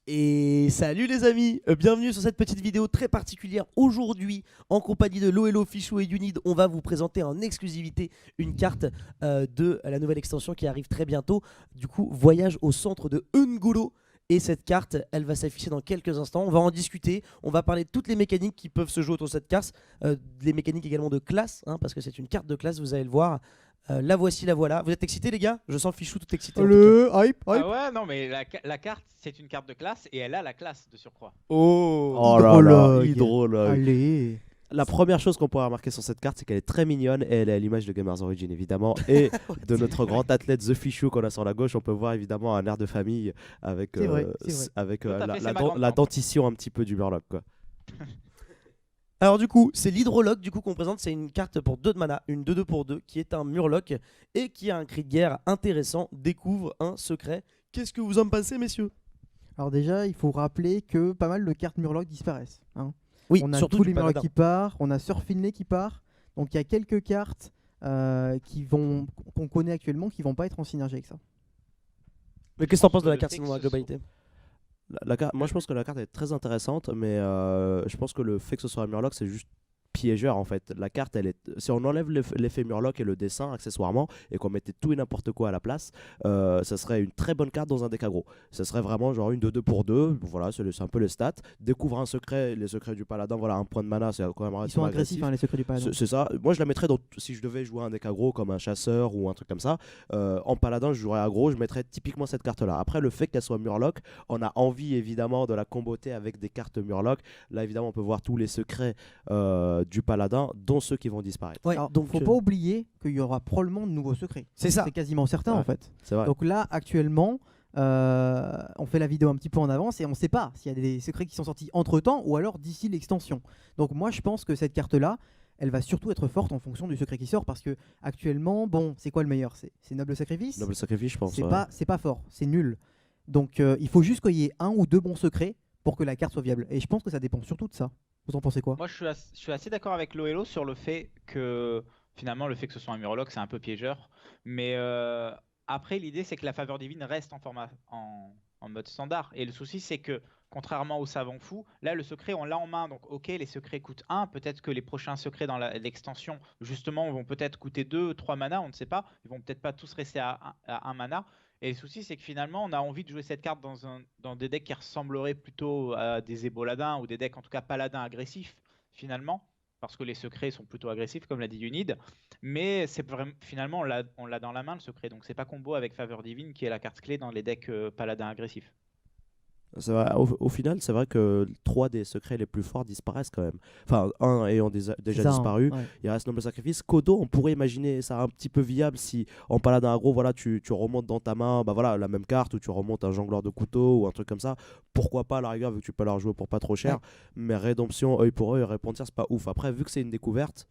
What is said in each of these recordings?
Et salut les amis, bienvenue sur cette petite vidéo très particulière. Aujourd'hui, en compagnie de Lohello, Fichou et Unid, on va vous présenter en exclusivité une carte de la nouvelle extension qui arrive très bientôt. Du coup, voyage au centre de Ungolo. Et cette carte, elle va s'afficher dans quelques instants. On va en discuter, on va parler de toutes les mécaniques qui peuvent se jouer autour de cette carte. Les mécaniques également de classe, hein, parce que c'est une carte de classe, vous allez le voir. La voici, la voilà. Vous êtes excités les gars? Je sens Fichou tout excité en tout cas. Le hype, hype. Ah ouais, non, mais la carte, c'est une carte de classe et elle a la classe de surcroît. Oh là là, Hydrologue. hydrologue. Allez. La première chose qu'on pourrait remarquer sur cette carte, c'est qu'elle est très mignonne et elle est à l'image de Gamers Origin évidemment. Et de notre grand athlète The Fichou qu'on a sur la gauche, on peut voir évidemment un air de famille avec, C'est vrai, c'est vrai. avec Tout à fait, la, c'est la ma dent- grande la tante. dentition un petit peu du Murloc quoi. Alors du coup, c'est l'hydrologue du coup qu'on présente, c'est une carte pour 2 de mana, une 2-2 pour 2 qui est un murloc et qui a un cri de guerre intéressant, découvre un secret. Qu'est-ce que vous en pensez messieurs? Alors déjà, il faut rappeler que pas mal de cartes Murloc disparaissent, hein. Oui, On a surtout tous du les Murlocs paladin. qui partent, on a Surfinley qui part. Donc il y a quelques cartes qu'on connaît actuellement qui vont pas être en synergie avec ça. Mais qu'est-ce que t'en penses de la Le carte fait sinon que dans la ce soit- globalité? Moi je pense que la carte est très intéressante, mais je pense que le fait que ce soit un Murloc, c'est juste piégeur en fait. La carte, si on enlève l'effet Murloc et le dessin accessoirement et qu'on mettait tout et n'importe quoi à la place, ça serait une très bonne carte dans un deck aggro. Ça serait vraiment genre une 2-2 pour 2, voilà, c'est un peu les stats. Découvre un secret, les secrets du paladin, voilà, un point de mana, c'est quand même Ils relativement sont agressifs, hein, les secrets du paladin. C'est ça. Moi, je la mettrais si je devais jouer un deck aggro comme un chasseur ou un truc comme ça. En paladin, je jouerais aggro, je mettrais typiquement cette carte-là. Après, le fait qu'elle soit Murloc, on a envie évidemment de la comboter avec des cartes Murloc. Là, évidemment, on peut voir tous les secrets du paladin, dont ceux qui vont disparaître. Ouais, Alors, donc faut pas oublier qu'il y aura probablement de nouveaux secrets. c'est ça. C'est quasiment certain Ouais. en fait. C'est vrai. Donc là, actuellement, on fait la vidéo un petit peu en avance et on ne sait pas s'il y a des secrets qui sont sortis entre-temps ou alors d'ici l'extension. Donc moi, je pense que cette carte-là, elle va surtout être forte en fonction du secret qui sort parce que actuellement, bon, c'est quoi le meilleur? C'est Noble Sacrifice. Noble Sacrifice, je pense. C'est ouais. pas fort, c'est nul. Donc il faut juste qu'il y ait un ou deux bons secrets pour que la carte soit viable. Et je pense que ça dépend surtout de ça. Vous en pensez quoi? Moi, je suis assez d'accord avec Loello sur le fait que finalement, le fait que ce soit un Murloc, c'est un peu piégeur. Mais après, l'idée, c'est que la faveur divine reste en mode standard. Et le souci, c'est que contrairement au savant fou, là, le secret, on l'a en main. Donc, ok, les secrets coûtent 1. Peut-être que les prochains secrets dans l'extension, justement, vont peut-être coûter 2, 3 mana, on ne sait pas. Ils vont peut-être pas tous rester à 1 mana. Et le souci, c'est que finalement, on a envie de jouer cette carte dans des decks qui ressembleraient plutôt à des éboladins ou des decks, en tout cas paladins agressifs, finalement, parce que les secrets sont plutôt agressifs, comme l'a dit Unid. Mais c'est vraiment, finalement, on l'a dans la main, le secret. Donc, c'est pas combo avec Faveur Divine qui est la carte clé dans les decks paladins agressifs. C'est vrai, au final, c'est vrai que 3 des secrets les plus forts disparaissent quand même. Enfin, un ayant déjà C'est ça, hein. disparu. Ouais. Il reste Noble Sacrifice. Kodo, on pourrait imaginer ça un petit peu viable si en paladin aggro, voilà, tu remontes dans ta main bah voilà, la même carte ou tu remontes un jongleur de couteau ou un truc comme ça. Pourquoi pas à la rigueur, vu que tu peux la rejouer pour pas trop cher. Ouais. Mais rédemption, œil pour œil, répondir, c'est pas ouf. Après, vu que c'est une découverte,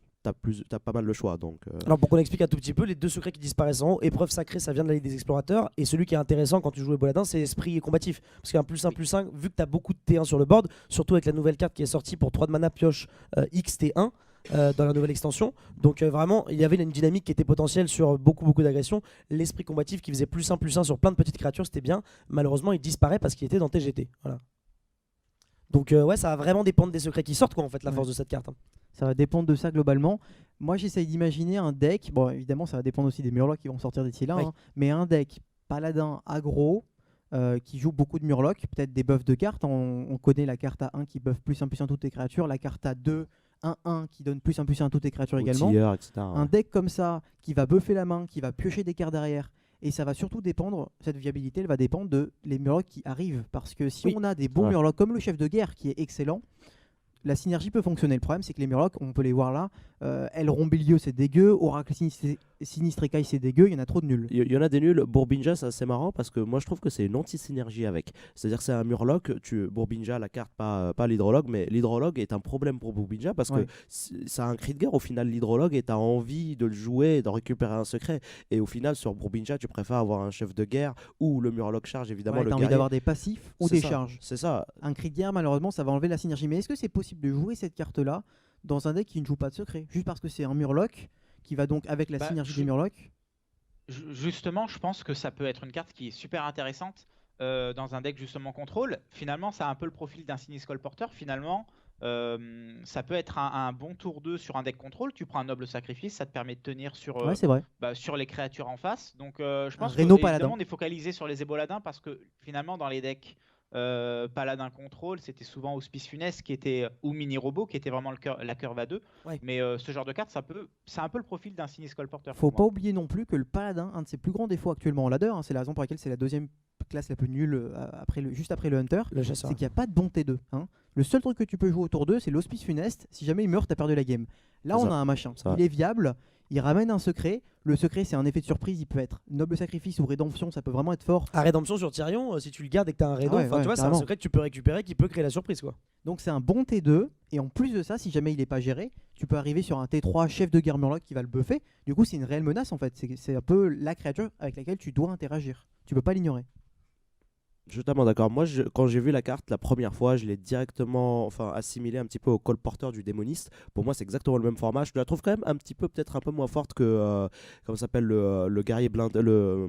t'as pas mal le choix. Donc, Alors pour qu'on explique un tout petit peu, les deux secrets qui disparaissent en haut, épreuve sacrée, ça vient de la Ligue des Explorateurs, et celui qui est intéressant quand tu joues Boladin, c'est esprit combatif. Parce qu'un +1/+1, vu que tu as beaucoup de T1 sur le board, surtout avec la nouvelle carte qui est sortie pour 3 de mana pioche XT1 dans la nouvelle extension. Donc vraiment, il y avait une dynamique qui était potentielle sur beaucoup d'agressions. L'esprit combatif qui faisait +1/+1 sur plein de petites créatures, c'était bien. Malheureusement, il disparaît parce qu'il était dans TGT. Voilà. Donc ouais, ça va vraiment dépendre des secrets qui sortent, quoi, en fait, la Ouais. force de cette carte. Ça va dépendre de ça globalement. Moi, j'essaye d'imaginer un deck. Bon, évidemment, ça va dépendre aussi des Murlocs qui vont sortir d'ici là. Oui. Hein, mais un deck paladin aggro qui joue beaucoup de Murlocs, peut-être des buffs de cartes. On connaît la carte à 1 qui buff +1/+1 toutes tes créatures. La carte à 2, 1/1 qui donne +1/+1 toutes tes créatures également. outilleur, etc. Un deck comme ça qui va buffer la main, qui va piocher des cartes derrière. Et ça va surtout dépendre, cette viabilité, elle va dépendre de les Murlocs qui arrivent. Parce que si Oui. on a des bons Ouais. Murlocs comme le chef de guerre qui est excellent, la synergie peut fonctionner. Le problème, c'est que les Murlocs, on peut les voir là. Elrond-Bilieu, c'est dégueu. Oracle Sinistré c'est dégueu. Il y en a trop de nuls. Il y en a des nuls. Bourbinja, c'est assez marrant parce que moi je trouve que c'est une anti-synergie avec. C'est-à-dire que c'est un Murloc. Bourbinja, la carte, pas l'hydrologue, mais l'hydrologue est un problème pour Bourbinja parce Ouais. que ça a un cri de guerre au final, l'hydrologue, et t'as envie de le jouer et d'en récupérer un secret. Et au final, sur Bourbinja, tu préfères avoir un chef de guerre ou le Murloc charge, évidemment, Ouais, le t'as envie guerrier. d'avoir des passifs ou C'est des ça, charges. C'est ça. Un cri de guerre, malheureusement, ça va enlever la synergie. Mais est-ce que c'est possible de jouer cette carte-là dans un deck qui ne joue pas de secret? Juste parce que c'est un Murloc qui va donc avec la Bah, synergie je- des Murlocs. Justement, je pense que ça peut être une carte qui est super intéressante dans un deck justement contrôle, finalement ça a un peu le profil d'un Sinistre Colporteur. Finalement, ça peut être un bon tour 2 sur un deck contrôle. Tu prends un Noble Sacrifice, ça te permet de tenir Ouais, c'est vrai. sur les créatures en face. Donc je pense que Rhino évidemment Paladin. on est focalisé sur les éboladins parce que finalement dans les decks Paladin contrôle, c'était souvent Hospice Funeste qui était, ou Mini Robot qui était vraiment la curve à 2. Ouais. Mais ce genre de carte, c'est un peu le profil d'un Sinistre Colporteur. Faut pour pas moi. oublier non plus que le paladin, un de ses plus grands défauts actuellement en ladder, c'est la raison pour laquelle c'est la deuxième classe la plus nulle juste après le hunter, Le chasseur. c'est qu'il n'y a pas de bon T2. Le seul truc que tu peux jouer autour d'eux, c'est l'hospice funeste. Si jamais il meurt, t'as perdu la game. Là, C'est on ça. a un machin. C'est vrai. Il est viable. Il ramène un secret. Le secret, c'est un effet de surprise. Il peut être noble sacrifice ou rédemption. Ça peut vraiment être fort. À rédemption sur Tyrion, si tu le gardes et que t'as un Rédon, ouais, enfin, tu vois, c'est un carrément. secret que tu peux récupérer qui peut créer la surprise, quoi. Donc c'est un bon T2. Et en plus de ça, si jamais il n'est pas géré, tu peux arriver sur un T3 chef de guerre Murloc qui va le buffer. Du coup, c'est une réelle menace en fait. C'est un peu la créature avec laquelle tu dois interagir. Tu peux pas l'ignorer. Je suis totalement d'accord. Moi, quand j'ai vu la carte la première fois, je l'ai directement assimilé un petit peu au colporteur du démoniste. Pour moi, c'est exactement le même format. Je la trouve quand même peut-être un peu moins forte que, comment ça s'appelle, le guerrier blindé, le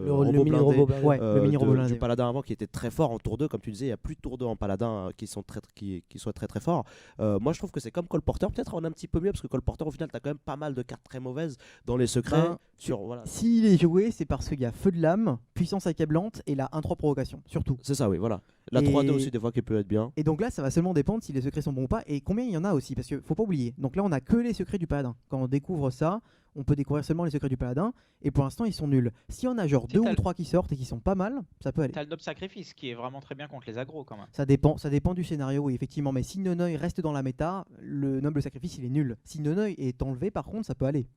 robot mini blindé, robot blindé. Ouais, le mini robot du blindé. paladin avant qui était très fort en tour 2. Comme tu disais, il n'y a plus de tour 2 en paladin qui soient très très forts. Moi, je trouve que c'est comme colporteur. Peut-être on est un petit peu mieux parce que colporteur, au final, tu as quand même pas mal de cartes très mauvaises dans les secrets. Voilà. S'il est joué, c'est parce qu'il y a feu de lame, puissance accablante et la 1-3 provocation, surtout. C'est ça, oui, voilà. La Et- 3-2 aussi, des fois, qui peut être bien. Et donc là, ça va seulement dépendre si les secrets sont bons ou pas et combien il y en a aussi, parce qu'il faut pas oublier. Donc là, on a que les secrets du paladin. Quand on découvre ça, on peut découvrir seulement les secrets du paladin et pour l'instant, ils sont nuls. Si on a genre Si 2 t'as ou le- 3 qui sortent et qui sont pas mal, ça peut aller. T'as le Noble Sacrifice qui est vraiment très bien contre les agros quand même. Ça dépend du scénario, oui, effectivement. Mais si Nonoï reste dans la méta, le noble sacrifice, il est nul. Si Nonoï est enlevé, par contre, ça peut aller.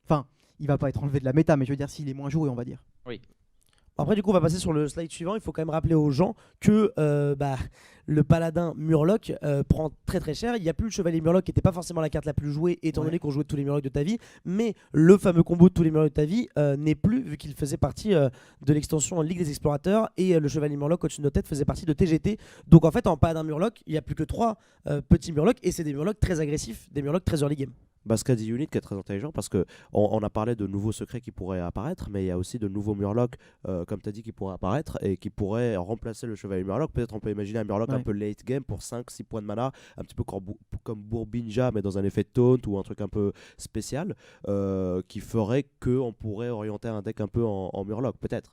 Enfin, il va pas être enlevé de la méta, mais je veux dire, s'il est moins joué, on va dire. Après, du coup, on va passer sur le slide suivant. Il faut quand même rappeler aux gens que le paladin Murloc prend très très cher. Il n'y a plus le chevalier Murloc qui n'était pas forcément la carte la plus jouée, étant Ouais. donné qu'on jouait tous les Murlocs de ta vie. Mais le fameux combo de tous les Murlocs de ta vie n'est plus, vu qu'il faisait partie de l'extension Ligue des Explorateurs. Et le chevalier Murloc au-dessus de nos têtes faisait partie de TGT. Donc en fait, en paladin Murloc, il n'y a plus que 3 petits Murlocs. Et c'est des Murlocs très agressifs, des Murlocs très early game. Ce qu'a dit Unit qui est très intelligent parce que on a parlé de nouveaux secrets qui pourraient apparaître, mais il y a aussi de nouveaux Murlocs, comme tu as dit, qui pourraient apparaître et qui pourraient remplacer le chevalier Murloc. Peut-être on peut imaginer un Murloc un Ouais. peu late game pour 5-6 points de mana, un petit peu comme Bourbinja, mais dans un effet de taunt ou un truc un peu spécial, qui ferait qu'on pourrait orienter un deck un peu en Murloc, peut-être.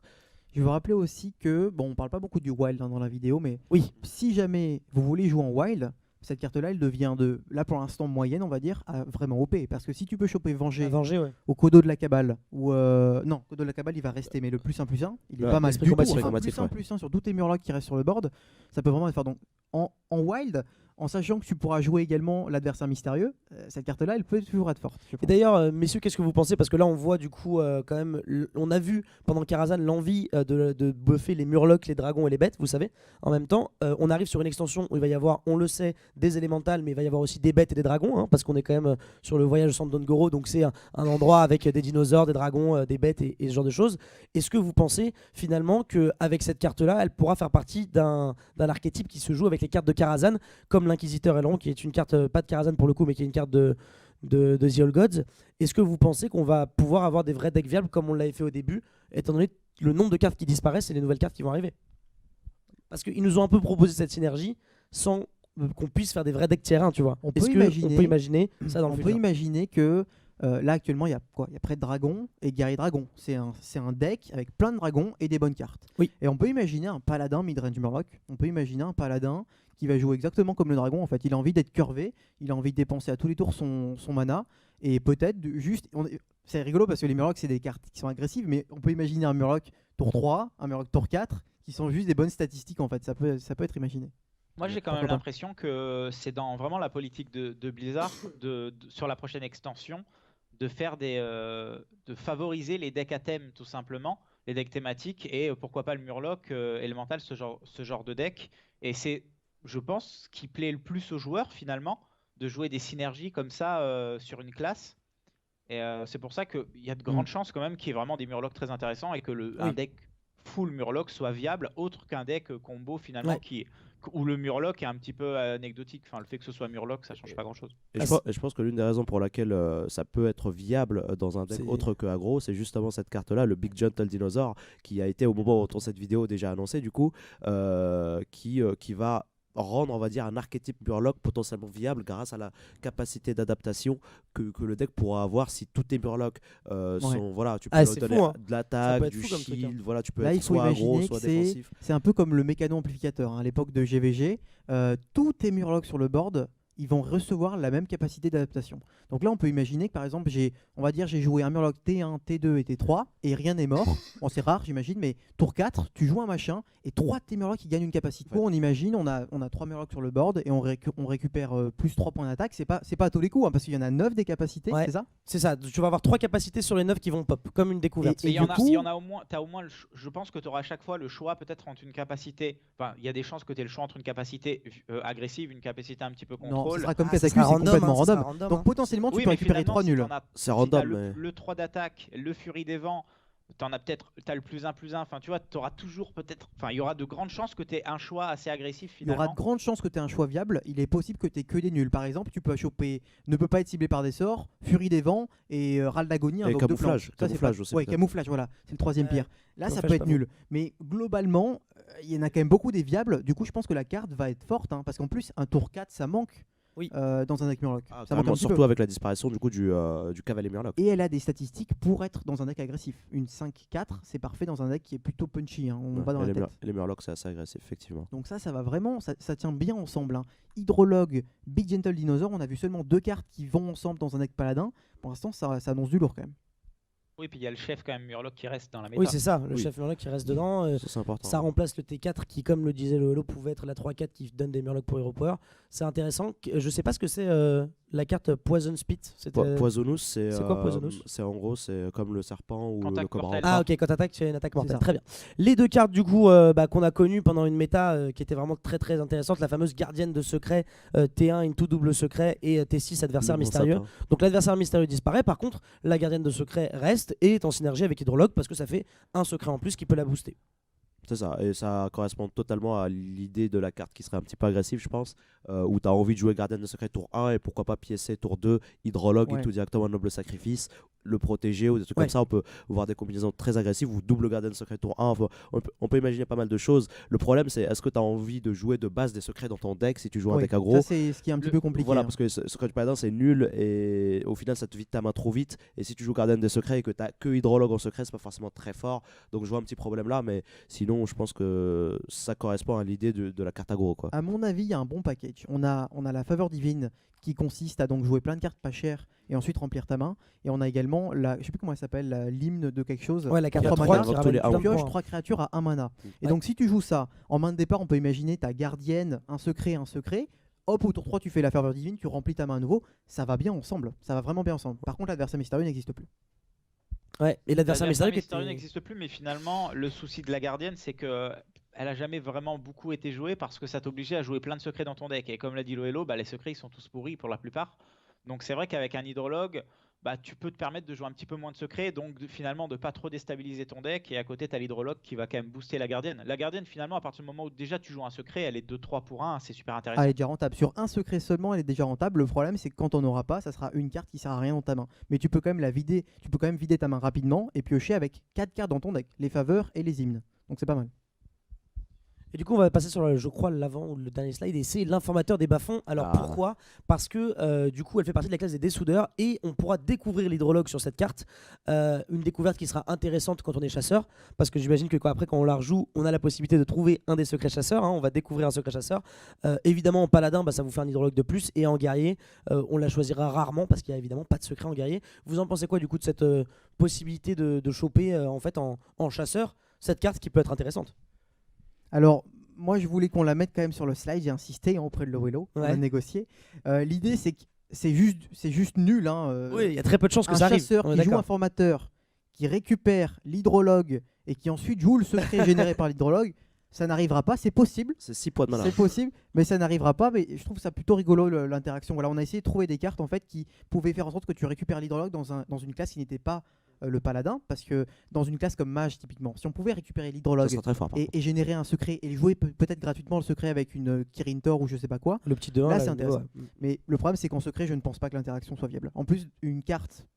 Je veux rappeler aussi que, bon, on parle pas beaucoup du wild dans la vidéo, mais Oui. si jamais vous voulez jouer en wild, cette carte-là, elle devient de, là pour l'instant moyenne, on va dire, à vraiment OP. Parce que si tu peux choper Venger Venger, ouais. au Kodo de la Cabale, ou non, Kodo de la Cabale, il va rester, mais le +1/+1, il est Ouais, pas mal l'esprit du tout. combatif, Enfin, combatif, +1/+1 sur tous tes Murlocs qui restent sur le board, ça peut vraiment être fort. Donc, en wild, en sachant que tu pourras jouer également l'adversaire mystérieux, cette carte-là, elle peut toujours être forte. je Et pense. d'ailleurs, messieurs, qu'est-ce que vous pensez? Parce que là, on voit du coup, quand même, on a vu pendant Karazhan l'envie de buffer les Murlocs, les dragons et les bêtes, vous savez. En même temps, on arrive sur une extension où il va y avoir, on le sait, des élémentales, mais il va y avoir aussi des bêtes et des dragons, hein, parce qu'on est quand même sur le voyage au centre d'Ongoro, donc c'est un endroit avec des dinosaures, des dragons, des bêtes et ce genre de choses. Est-ce que vous pensez finalement qu'avec cette carte-là, elle pourra faire partie d'un archétype qui se joue avec les cartes de Karazhan, comme l'Inquisiteur Aileron, qui est une carte, pas de Karazhan pour le coup, mais qui est une carte de The All Gods? Est-ce que vous pensez qu'on va pouvoir avoir des vrais decks viables comme on l'avait fait au début, étant donné le nombre de cartes qui disparaissent et les nouvelles cartes qui vont arriver? Parce qu'ils nous ont un peu proposé cette synergie sans qu'on puisse faire des vrais decks tier 1, tu vois. On Est-ce peut qu'on peut imaginer ça dans le On peut futur? imaginer que là actuellement il y a quoi? Il y a près de dragon et guerrier dragon. C'est un deck avec plein de dragons et des bonnes cartes. Oui. Et on peut imaginer un paladin midrange Murloc. On peut imaginer un paladin qui va jouer exactement comme le dragon. En fait, il a envie d'être curvé, il a envie de dépenser à tous les tours son mana et peut-être juste. C'est rigolo parce que les Murlocs c'est des cartes qui sont agressives, mais on peut imaginer un Murloc tour 3, un Murloc tour 4 qui sont juste des bonnes statistiques en fait. Ça peut être imaginé. Moi, j'ai quand Pourquoi même pas. l'impression que c'est dans vraiment la politique de Blizzard sur la prochaine extension de faire de favoriser les decks à thème tout simplement, les decks thématiques et pourquoi pas le Murloc élémental, ce genre de deck. Et c'est, je pense, ce qui plaît le plus aux joueurs finalement, de jouer des synergies comme ça sur une classe. Et c'est pour ça qu'il y a de grandes chances quand même qu'il y ait vraiment des Murlocs très intéressants et que un deck full Murloc soit viable autre qu'un deck combo finalement Ouais. où le Murloc est un petit peu anecdotique. Enfin, le fait que ce soit Murloc, ça change pas grand-chose. Et je pense que l'une des raisons pour laquelle ça peut être viable dans un deck C'est- autre que aggro, c'est justement cette carte-là, le Big Gentle Dinosaur, qui a été au moment où on tourne cette vidéo déjà annoncé du coup, qui va rendre, on va dire, un archétype Murloc potentiellement viable grâce à la capacité d'adaptation que le deck pourra avoir si tous tes Murlocs sont, voilà, tu peux Ah, leur c'est donner fou, hein. de Ça peut l'attaque, être du fou comme truc, shield, hein. voilà, tu peux Là, il être faut soit aggro, imaginer soit que défensif. c'est un peu comme le mécano amplificateur. À l'époque de GVG, tous tes Murlocs sur le board, ils vont recevoir la même capacité d'adaptation. Donc là, on peut imaginer que par exemple, j'ai joué un Murloc T1, T2 et T3 et rien n'est mort. Bon, c'est rare, j'imagine, mais tour 4, tu joues un machin et 3 de tes Murlocs qui gagnent une capacité. Ouais. On imagine, on a 3 Murlocs sur le board et on récupère plus 3 points d'attaque. C'est pas à tous les coups, hein, parce qu'il y en a 9 des capacités, Ouais. c'est ça? C'est ça, tu vas avoir 3 capacités sur les 9 qui vont pop, comme une découverte. Et Et il y en du a, coup- il y en a au moins, t'as au moins je pense que tu auras à chaque fois le choix peut-être entre une capacité, enfin il y a des chances que tu aies le choix entre une capacité agressive, une capacité un petit peu Non, contrôle. ce sera comme Ah, ça Cataclysme, sera c'est random, complètement hein, ça sera random. random, Donc hein. potentiellement, tu Oui, peux mais récupérer finalement, 3 si nuls. t'en as- C'est si random, t'as mais le 3 d'attaque, le Furie des Vents, t'as le +1 +1, enfin tu vois, t'auras toujours peut-être, enfin il y aura de grandes chances que tu aies un choix assez agressif Il y aura finalement. de grandes chances que tu aies un choix viable. Il est possible que tu aies que des nuls. Par exemple, tu peux choper ne peut pas être ciblé par des sorts, Furie des Vents et Râle d'Agonie, Et invoque de camouflage, planche. Ça, c'est camouflage pas- aussi, Ouais, peut-être. camouflage, voilà. C'est le troisième Ouais. pire. Là, ça Camouflage, peut être pas faux. nul. Mais globalement, il y en a quand même beaucoup des viables. Du coup, je pense que la carte va être forte. Parce qu'en plus, un tour 4, ça manque Oui. dans un deck Murloc. ah, Ça manque un carrément, petit peu. surtout avec la disparition du coup du Cavalier Murloc. Et elle a des statistiques pour être dans un deck agressif. Une 5-4, c'est parfait dans un deck qui est plutôt punchy. On Ouais, va dans et la les, tête. les Murlocs, c'est assez agressif, effectivement. Donc ça va vraiment, ça tient bien ensemble. Hydrologue, Big Gentle Dinosaur, on a vu seulement 2 cartes qui vont ensemble dans un deck paladin. Pour l'instant, ça annonce du lourd quand même. Oui, puis il y a le chef quand même Murloc qui reste dans la méta. Oui, c'est ça, le Oui. chef Murloc qui reste dedans. Ça, c'est important. Ça remplace le T4 qui, comme le disait le Hello, pouvait être la 3-4 qui donne des Murlocs pour Hero Power. C'est intéressant. Je sais pas ce que c'est la carte Poison Spit. C'était- Poisonous, c'est C'est quoi, Poisonous c'est en gros, c'est comme le serpent ou Contact le cobra. mortel. Ah ok, quand t'attaques, tu as une attaque mortelle. ça. Très bien. Les deux cartes du coup qu'on a connues pendant une méta qui était vraiment très très intéressante, la fameuse gardienne de secret T1 into double secret et T6 adversaire Le bon mystérieux. sapin. Donc l'adversaire mystérieux disparaît, par contre la gardienne de secret reste et est en synergie avec Hydrologue parce que ça fait un secret en plus qui peut la booster. C'est ça, et ça correspond totalement à l'idée de la carte qui serait un petit peu agressive, je pense, où tu as envie de jouer Gardienne de Secret tour 1 et pourquoi pas piécer tour 2, Hydrologue Ouais. et tout directement un Noble Sacrifice, le protéger ou des trucs Ouais. comme ça. On peut voir des combinaisons très agressives ou double Gardienne de Secret tour 1. Enfin, on peut imaginer pas mal de choses. Le problème, c'est est-ce que tu as envie de jouer de base des secrets dans ton deck si tu joues un Oui, deck aggro? ça c'est ce qui est un petit peu compliqué. Voilà, parce que Secret du Paladin c'est nul et au final ça te vide ta main trop vite. Et si tu joues Gardienne des Secrets et que tu as que Hydrologue en secret, c'est pas forcément très fort. Donc je vois un petit problème là, mais sinon je pense que ça correspond à l'idée de la carte aggro, quoi. À mon avis, il y a un bon package. On a la faveur divine qui consiste à donc jouer plein de cartes pas chères et ensuite remplir ta main. Et on a également je sais plus comment elle s'appelle, l'hymne de quelque chose. Ouais, la carte Qui a 3 trois qui mana, ramène tous les plein de un. Pioche points. 3 créatures à 1 mana. Et Ouais. donc si tu joues ça, en main de départ, on peut imaginer ta gardienne, un secret. Hop, au tour 3, tu fais la faveur divine, tu remplis ta main à nouveau. Ça va bien ensemble. Ça va vraiment bien ensemble. Par contre, l'adversaire mystérieux n'existe plus. Ouais, et l'adversaire mystérieux qui mystérieux était- n'existe plus, mais finalement, le souci de la gardienne, c'est que elle a jamais vraiment beaucoup été jouée parce que ça t'obligeait à jouer plein de secrets dans ton deck. Et comme l'a dit Loello, bah, les secrets ils sont tous pourris pour la plupart. Donc c'est vrai qu'avec un hydrologue, bah, tu peux te permettre de jouer un petit peu moins de secrets, donc finalement de pas trop déstabiliser ton deck. Et à côté, tu as l'hydrologue qui va quand même booster la gardienne. La gardienne, finalement, à partir du moment où déjà tu joues un secret, elle est 2-3 pour 1, c'est super intéressant. Elle est déjà rentable. Sur un secret seulement, elle est déjà rentable. Le problème, c'est que quand on n'aura pas, ça sera une carte qui sert à rien dans ta main. Mais tu peux quand même la vider. Tu peux quand même vider ta main rapidement et piocher avec 4 cartes dans ton deck, les faveurs et les hymnes. Donc c'est pas mal. Et du coup, on va passer sur, je crois, l'avant ou le dernier slide, et c'est l'informateur des bas-fonds. Alors Ah. pourquoi? Parce que du coup, elle fait partie de la classe des dessoudeurs, et on pourra découvrir l'hydrologue sur cette carte. Une découverte qui sera intéressante quand on est chasseur, parce que j'imagine que après, quand on la rejoue, on a la possibilité de trouver un des secrets chasseurs. On va découvrir un secret chasseur. Évidemment, en paladin, ça vous fait un hydrologue de plus, et en guerrier, on la choisira rarement, parce qu'il n'y a évidemment pas de secret en guerrier. Vous en pensez quoi du coup de cette possibilité de choper en fait en chasseur cette carte qui peut être intéressante? Alors, moi, je voulais qu'on la mette quand même sur le slide. J'ai insisté auprès de Loello. On Ouais. a négocié. L'idée, c'est que c'est juste nul. Oui, il y a très peu de chances que un ça arrive. chasseur On est qui joue d'accord. un formateur, qui récupère l'hydrologue et qui ensuite joue le secret généré par l'hydrologue, Ça n'arrivera pas, c'est possible. C'est 6 points de mana. C'est possible, mais ça n'arrivera pas. Mais je trouve ça plutôt rigolo l'interaction. Voilà, on a essayé de trouver des cartes en fait qui pouvaient faire en sorte que tu récupères l'hydrologue dans une classe qui n'était pas le paladin, parce que dans une classe comme mage typiquement, si on pouvait récupérer Ça l'hydrologue serait très fort. par et générer un secret et jouer peut-être gratuitement le secret avec une Kirin Tor ou je sais pas quoi. Le petit 2-1. Là, là, c'est ouais. intéressant. Mais le problème c'est qu'en secret, je ne pense pas que l'interaction soit viable. En plus, une carte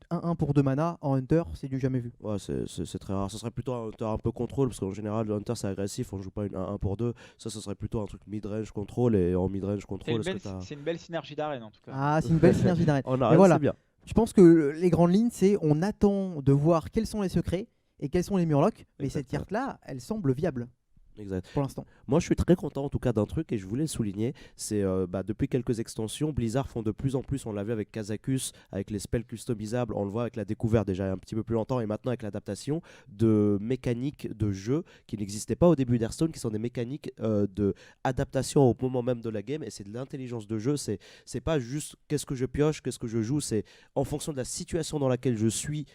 1-1 pour 2 mana en Hunter, c'est du jamais vu. Ouais, c'est très rare. Ça serait plutôt un Hunter un peu contrôle, parce qu'en général, le Hunter c'est agressif, on joue pas une 1 pour 2. Ça serait plutôt un truc mid-range contrôle, et en mid-range contrôle, est-ce que t'as. C'est une belle synergie d'arène en tout cas. Ah, c'est une belle synergie d'arène. On Mais arrête, voilà. c'est bien. Je pense que les grandes lignes, c'est on attend de voir quels sont les secrets et quels sont les murlocs. Mais cette Exactement. carte-là, elle semble viable Exact. pour l'instant. Moi, je suis très content en tout cas d'un truc et je voulais le souligner. C'est depuis quelques extensions, Blizzard font de plus en plus. On l'a vu avec Kazakus, avec les spells customisables. On le voit avec la découverte déjà un petit peu plus longtemps et maintenant avec l'adaptation de mécaniques de jeu qui n'existaient pas au début d'Hearthstone, qui sont des mécaniques de adaptation au moment même de la game. Et c'est de l'intelligence de jeu. C'est pas juste qu'est-ce que je pioche, qu'est-ce que je joue. C'est en fonction de la situation dans laquelle je suis,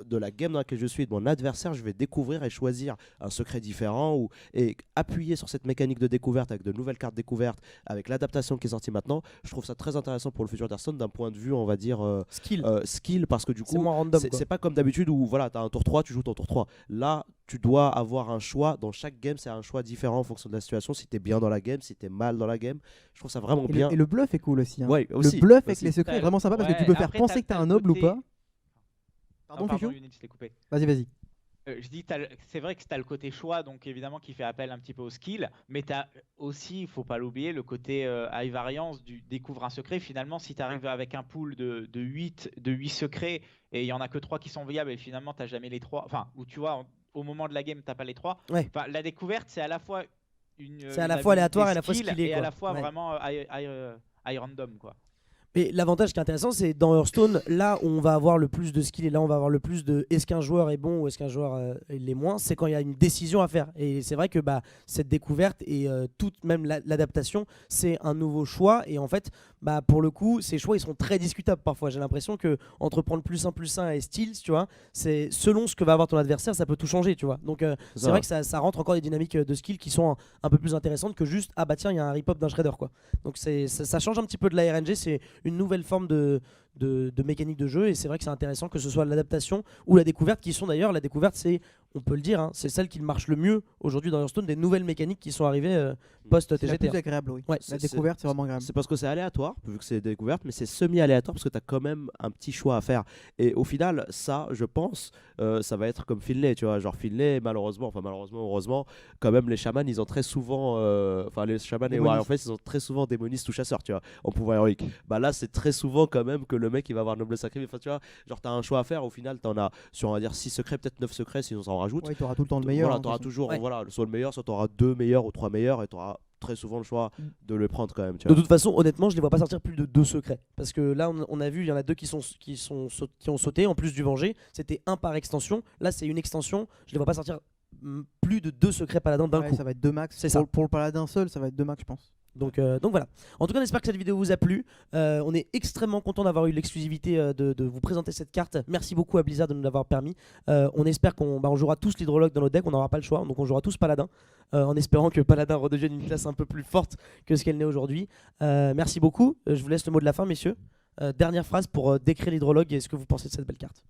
de la game dans laquelle je suis et de mon adversaire, je vais découvrir et choisir un secret différent et appuyer sur cette mécanique de découverte avec de nouvelles cartes découvertes, avec l'adaptation qui est sortie maintenant. Je trouve ça très intéressant pour le futur d'Hearthstone d'un point de vue, on va dire, skill, parce que du C'est coup, moins random. c'est quoi. c'est pas comme d'habitude où voilà, tu as un tour 3, tu joues ton tour 3. Là, tu dois avoir un choix. Dans chaque game, c'est un choix différent en fonction de la situation. Si tu es bien dans la game, si tu es mal dans la game. Je trouve ça vraiment Et bien. le bluff est cool aussi. Hein. Ouais, aussi, le bluff avec aussi. les secrets est Ouais, vraiment sympa parce que tu peux faire après, penser que tu as un noble ou côté- pas. Pardon, Fichou Unit, je t'ai coupé. Vas-y. Je dis, c'est vrai que tu as le côté choix, donc évidemment qui fait appel un petit peu au skill, mais tu as aussi, il faut pas l'oublier, le côté high variance du découvre un secret. Finalement, si tu arrives avec un pool de 8 secrets et il y en a que 3 qui sont viables et finalement tu n'as jamais les 3, enfin, où tu vois, au moment de la game, tu n'as pas les 3. Ouais. Enfin, la découverte, c'est à la fois C'est à la fois aléatoire et à la fois skill skillé, et quoi. à la fois Ouais. vraiment high random, quoi. Mais l'avantage qui est intéressant, c'est dans Hearthstone, là où on va avoir le plus de skill et là on va avoir le plus de est-ce qu'un joueur est bon ou est-ce qu'un joueur l'est moins, c'est quand il y a une décision à faire. Et c'est vrai que cette découverte et toute même l'adaptation, c'est un nouveau choix. Et en fait, pour le coup, ces choix ils sont très discutables parfois. J'ai l'impression que entre prendre +1/+1 et Steals, tu vois, c'est selon ce que va avoir ton adversaire, ça peut tout changer, tu vois. Donc c'est vrai que ça rentre encore des dynamiques de skill qui sont un peu plus intéressantes que juste ah bah tiens, il y a un rip-up d'un shredder, quoi. Donc ça change un petit peu de la RNG, c'est une nouvelle forme de mécanique de jeu et c'est vrai que c'est intéressant que ce soit l'adaptation ou la découverte qui sont d'ailleurs, la découverte c'est, on peut le dire, hein, c'est celle qui marche le mieux aujourd'hui dans Hearthstone, des nouvelles mécaniques qui sont arrivées post C'est la TGT. plus agréable, oui. Ouais, La découverte, c'est vraiment agréable. C'est parce que c'est aléatoire, vu que c'est découverte, mais c'est semi-aléatoire parce que tu as quand même un petit choix à faire. Et au final, ça, je pense, ça va être comme Finlay, tu vois. Genre Finlay, malheureusement, heureusement, quand même, les chamans, ils ont très souvent. Les chamans et Démonistes. Warrior Face, ils ont très souvent démonistes ou chasseurs, tu vois, en pouvoir héroïque. Bah là, c'est très souvent quand même que le mec, il va avoir noble sacré. Enfin, tu vois, genre, tu as un choix à faire. Au final, tu en as sur, on va dire, 6 secrets, peut-être 9 secrets si on s'en rajoute. Ouais, tu auras tout le temps le meilleur. Voilà, hein, tu auras de toute toujours, Ouais. voilà, soit le meilleur, soit tu auras 2 meilleurs ou 3 meilleurs et tu auras très souvent le choix de le prendre quand même. Tu De vois. toute façon, honnêtement, je les vois pas sortir plus de 2 secrets. Parce que là, on a vu, il y en a 2 qui ont sauté, en plus du Venger. C'était 1 par extension. Là, c'est une extension. Je les vois pas sortir plus de 2 secrets paladins d'un façon. coup. Ouais, ça va être 2 max. C'est ça. Pour le paladin seul, ça va être 2 max, je pense. Donc voilà. En tout cas, on espère que cette vidéo vous a plu. On est extrêmement content d'avoir eu l'exclusivité de vous présenter cette carte. Merci beaucoup à Blizzard de nous l'avoir permis. On espère qu'on jouera tous l'hydrologue dans notre deck. On n'aura pas le choix. Donc on jouera tous Paladin. En espérant que Paladin redevienne une classe un peu plus forte que ce qu'elle n'est aujourd'hui. Merci beaucoup. Je vous laisse le mot de la fin, messieurs. Dernière phrase pour décrire l'hydrologue et ce que vous pensez de cette belle carte.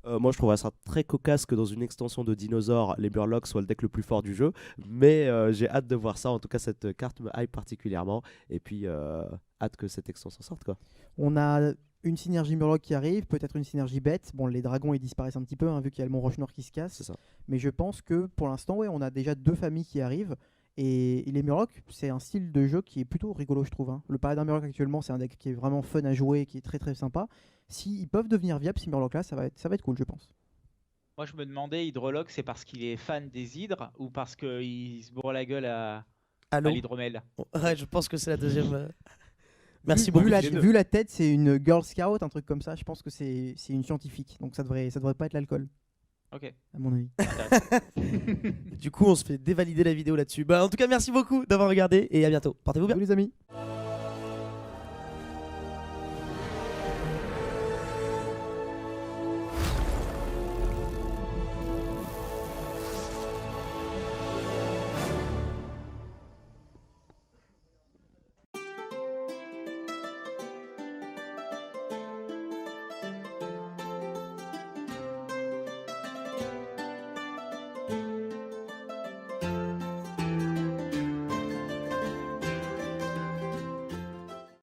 Moi je trouve ça très cocasse que dans une extension de dinosaures, les Murlocs soient le deck le plus fort du jeu. Mais j'ai hâte de voir ça. En tout cas, cette carte me hype particulièrement. Et puis, hâte que cette extension sorte, quoi. On a une synergie Murloc qui arrive, peut-être une synergie bête. Bon, les dragons ils disparaissent un petit peu, hein, vu qu'il y a le Mont Roche Noir qui se casse. C'est ça. Mais je pense que pour l'instant, ouais, on a déjà 2 familles qui arrivent. Et les Murlocs, c'est un style de jeu qui est plutôt rigolo, je trouve. Hein. Le Paladin Murloc actuellement, c'est un deck qui est vraiment fun à jouer, qui est très très sympa. S'ils peuvent devenir viables, ces Murlocs-là, ça va être cool, je pense. Moi, je me demandais, Hydrologue, c'est parce qu'il est fan des hydres ou parce qu'il se bourre la gueule à Allô. l'hydromel? Ouais, je pense que c'est la deuxième. Merci Vu beaucoup. les deux. vu la tête, c'est une Girl Scout, un truc comme ça. Je pense que c'est une scientifique. Donc ça devrait pas être l'alcool, Ok. à mon avis. Du coup, on se fait dévalider la vidéo là-dessus. En tout cas, merci beaucoup d'avoir regardé et à bientôt. Portez-vous bien. Salut les amis.